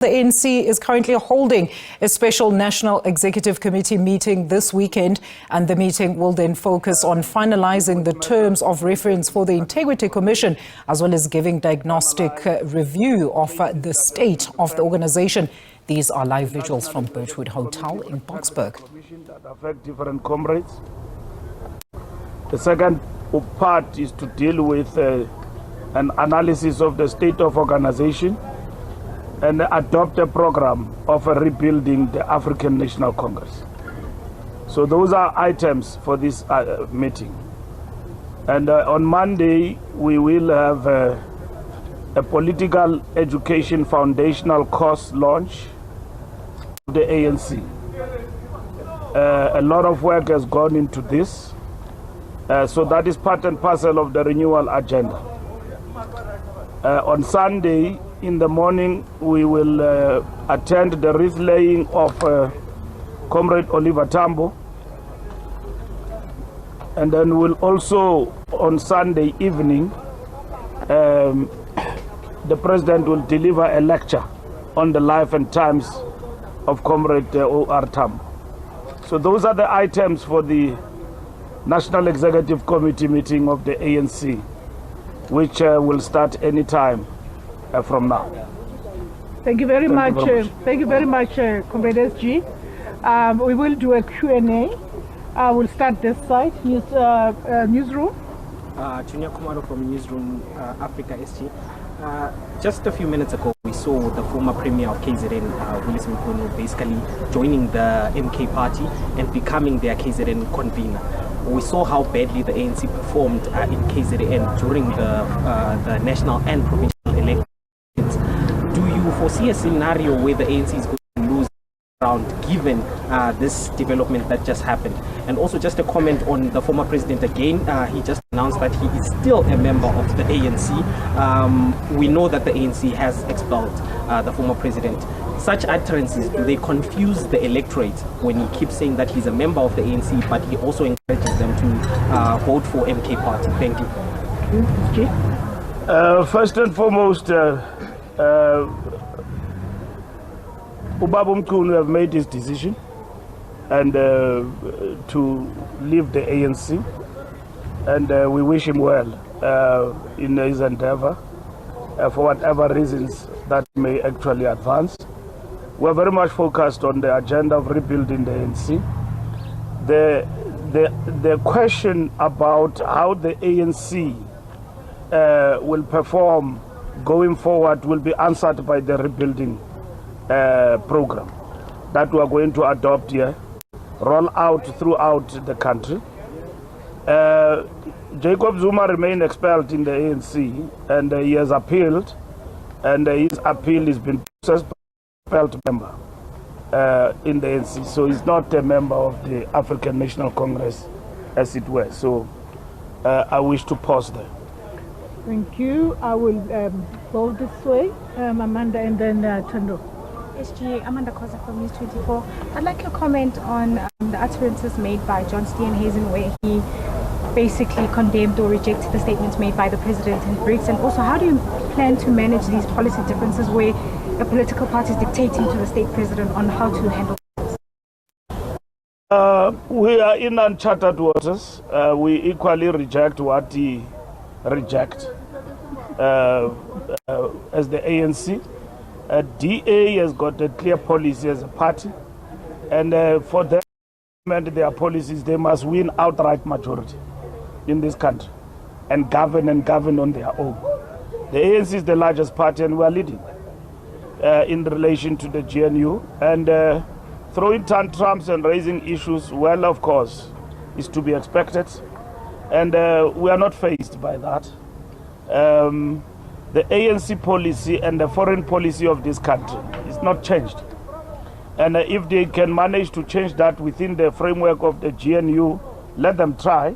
The ANC is currently holding a special National Executive Committee meeting this weekend, and the meeting will then focus on finalizing the terms of reference for the Integrity Commission, as well as giving diagnostic review of the state of the organization. These are live visuals from Birchwood Hotel in Boksburg. That affect different comrades. The second part is to deal with an analysis of the state of organization and adopt a program of rebuilding the African National Congress. So those are items for this meeting. And on Monday, we will have a political education foundational course launch of the ANC. A lot of work has gone into this. So that is part and parcel of the renewal agenda. On Sunday, in the morning, we will attend the wreath laying of Comrade Oliver Tambo. And then we'll also, on Sunday evening, the President will deliver a lecture on the life and times of Comrade O.R. Tambo. So those are the items for the National Executive Committee meeting of the ANC, which will start any time from now. Thank you very much. Thank you very much, Comrade SG. We will do a Q&A. We'll start this side, newsroom. Junior Kumaro from Newsroom Africa SG. Just a few minutes ago, we saw the former Premier of KZN, Willis Mkhunu, basically joining the MK party and becoming their KZN convener. We saw how badly the ANC performed in KZN during the national and provincial elections. Do you foresee a scenario where the ANC is going to lose ground given this development that just happened? And also just a comment on the former president again. He just announced that he is still a member of the ANC. We know that the ANC has expelled the former president. Such utterances, do they confuse the electorate when he keeps saying that he's a member of the ANC, but he also encourages them to vote for MK party? Thank you. First and foremost, Ubaba Mkhunu have made his decision and to leave the ANC, and we wish him well in his endeavor for whatever reasons that may actually advance. We're very much focused on the agenda of rebuilding the ANC. The question about how the ANC will perform going forward will be answered by the rebuilding program that we are going to adopt here, roll out throughout the country. Jacob Zuma remained expelled in the ANC, and he has appealed, and his appeal has been processed by expelled member in the ANC. So he's not a member of the African National Congress, as it were. So I wish to pause there. Thank you. I will go this way, Amanda, and then Tando. SG, Amanda Koza from News 24. I'd like your comment on the utterances made by John Steenhuisen, where he basically condemned or rejected the statements made by the president in BRICS, and also how do you plan to manage these policy differences where a political party is dictating to the state president on how to handle this? We are in uncharted waters. We equally reject what he rejects as the ANC. DA has got a clear policy as a party, and for them to implement their policies, they must win outright majority in this country and govern on their own. The ANC is the largest party, and we are leading in relation to the GNU, and throwing tantrums and raising issues, well, of course, is to be expected, and we are not fazed by that. The ANC policy and the foreign policy of this country is not changed. And if they can manage to change that within the framework of the GNU, let them try.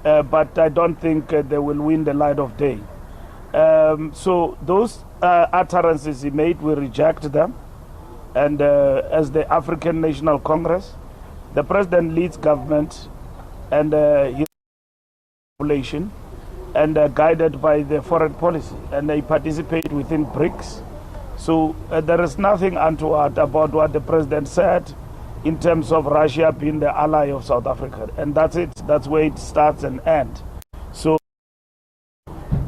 But I don't think they will win the light of day. So those utterances he made, we reject them. And as the African National Congress, the president leads government and his population, and guided by the foreign policy. And they participate within BRICS So there is nothing untoward about what the president said in terms of Russia being the ally of South Africa. And that's it. That's where it starts and ends. So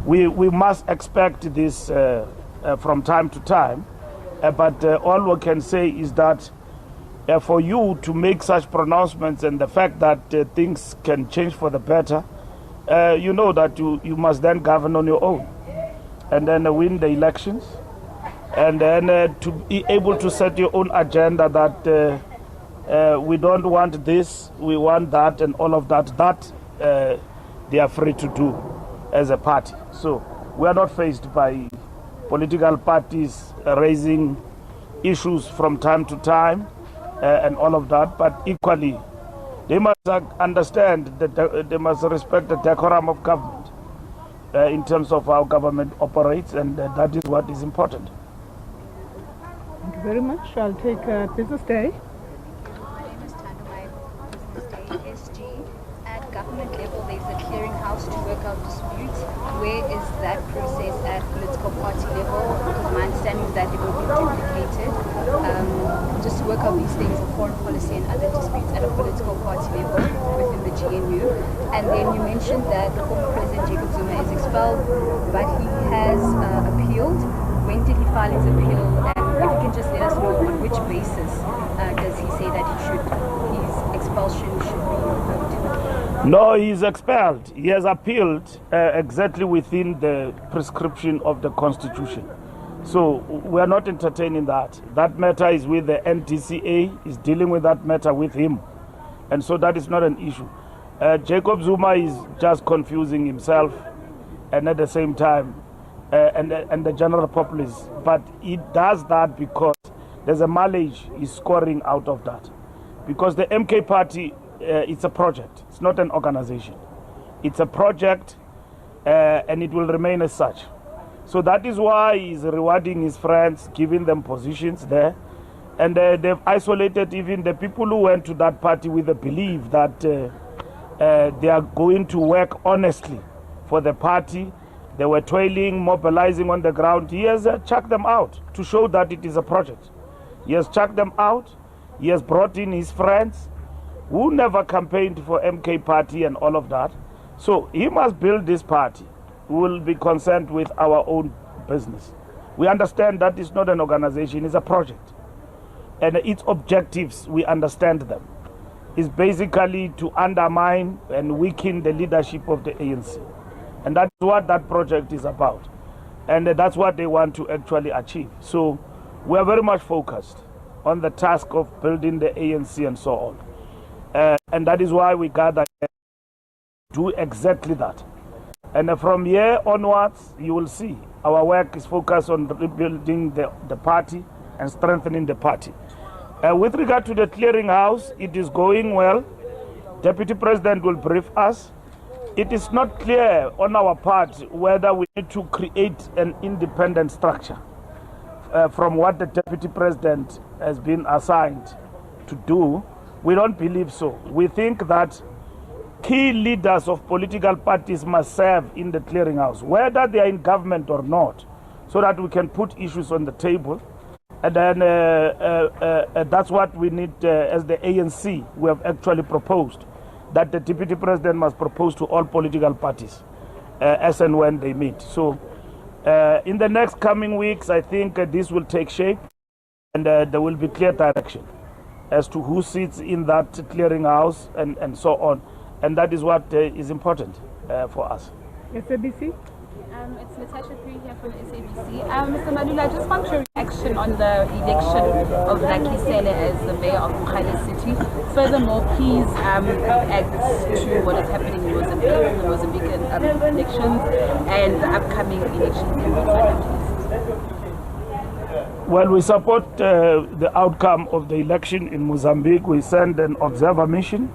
we must expect this from time to time. But all we can say is that for you to make such pronouncements and the fact that things can change for the better, you know that you must then govern on your own and then win the elections. And then to be able to set your own agenda that we don't want this, we want that, and all of that, they are free to do as a party. So we are not faced by political parties raising issues from time to time and all of that, but equally they must understand that they must respect the decorum of government in terms of how government operates, and that is what is important. Thank you very much. I'll take Business Day. My name is Tandamai, Business Day SG. At government level, there's a clearinghouse to work out disputes. Where is that process at political party level? Because my understanding is that it will be duplicated just to work out these things of foreign policy and other disputes at a political party level within the GNU. And then you mentioned that the former President Jacob Zuma is expelled, but he has appealed. When did he file his appeal? And if you can just let us know on which basis does he say that his expulsion should be revoked? No, he's expelled. He has appealed exactly within the prescription of the Constitution. So we are not entertaining that. That matter is with the NTCA, is dealing with that matter with him. And so that is not an issue. Jacob Zuma is just confusing himself and at the same time and the general populace. But he does that because there's a mileage he's scoring out of that. Because the MK party, it's a project. It's not an organization. It's a project and it will remain as such. So that is why he's rewarding his friends, giving them positions there. And they've isolated even the people who went to that party with the belief that they are going to work honestly for the party. They were toiling, mobilizing on the ground. He has chucked them out to show that it is a project. He has chucked them out. He has brought in his friends who never campaigned for MK party and all of that. So he must build this party. We will be concerned with our own business. We understand that it's not an organization, it's a project. And its objectives, we understand them. It's basically to undermine and weaken the leadership of the ANC. And that's what that project is about. And that's what they want to actually achieve. So we are very much focused on the task of building the ANC and so on. And that is why we gather to do exactly that. And from here onwards, you will see our work is focused on rebuilding the party and strengthening the party. With regard to the clearinghouse, it is going well. Deputy President will brief us. It is not clear on our part whether we need to create an independent structure from what the Deputy President has been assigned to do. We don't believe so. We think that key leaders of political parties must serve in the clearinghouse, whether they are in government or not, so that we can put issues on the table. And then that's what we need as the ANC. We have actually proposed that the Deputy President must propose to all political parties as and when they meet. So in the next coming weeks, I think this will take shape and there will be clear direction as to who sits in that clearinghouse and so on. And that is what is important for us. SABC? It's Natasha Puri here from SABC. Mr. Mbalula, I just want your reaction on the election of Lucky Sele as the mayor of Mokgale City. Furthermore, please add to what is happening in Mozambique, the Mozambican elections, and the upcoming elections in Botswana, please. Well, we support the outcome of the election in Mozambique. We send an observer mission.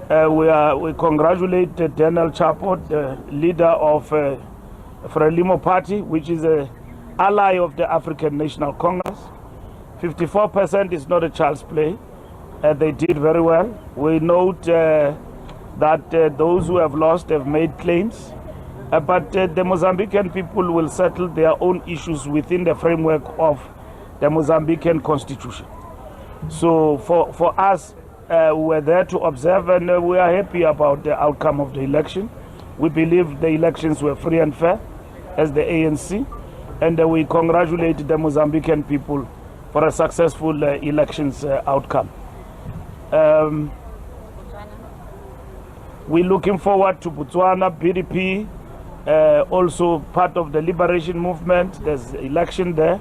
We congratulate Daniel Chapo, the leader of Frelimo Party, which is an ally of the African National Congress. 54% is not a child's play. They did very well. We note that those who have lost have made claims. But the Mozambican people will settle their own issues within the framework of the Mozambican constitution. So for us, we're there to observe, and we are happy about the outcome of the election. We believe the elections were free and fair as the ANC, and we congratulate the Mozambican people for a successful elections outcome. We're looking forward to Botswana, BDP, also part of the liberation movement. There's election there,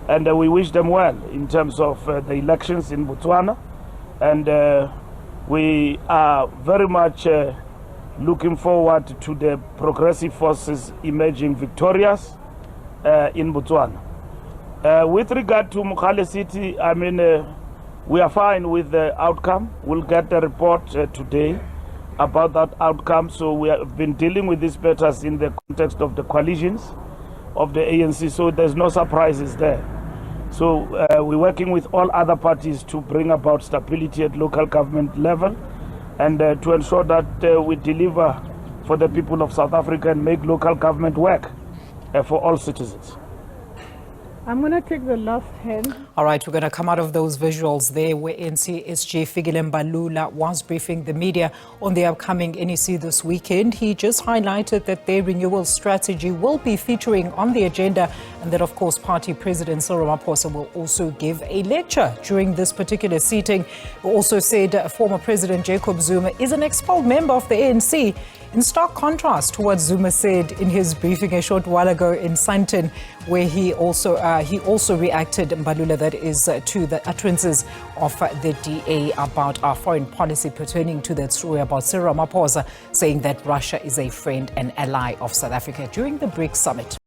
and we wish them well in terms of the elections in Botswana. And we are very much looking forward to the progressive forces emerging victorious in Botswana. With regard to Mokale City, I mean, we are fine with the outcome. We'll get the report today about that outcome. So we have been dealing with these matters in the context of the coalitions of the ANC, so there's no surprises there. So we're working with all other parties to bring about stability at local government level, and to ensure that we deliver for the people of South Africa and make local government work for all citizens. I'm going to take the last hand. All right, we're going to come out of those visuals there where ANC SG Fikile Mbalula was briefing the media on the upcoming NEC this weekend. He just highlighted that their renewal strategy will be featuring on the agenda, and that, of course, party president Cyril Ramaphosa will also give a lecture during this particular seating. He also said former President Jacob Zuma is an expelled member of the ANC, in stark contrast to what Zuma said in his briefing a short while ago in Sandton, where he also reacted, Mbalula, that is, to the utterances of the DA about our foreign policy pertaining to that story about Cyril Ramaphosa saying that Russia is a friend and ally of South Africa during the BRICS Summit.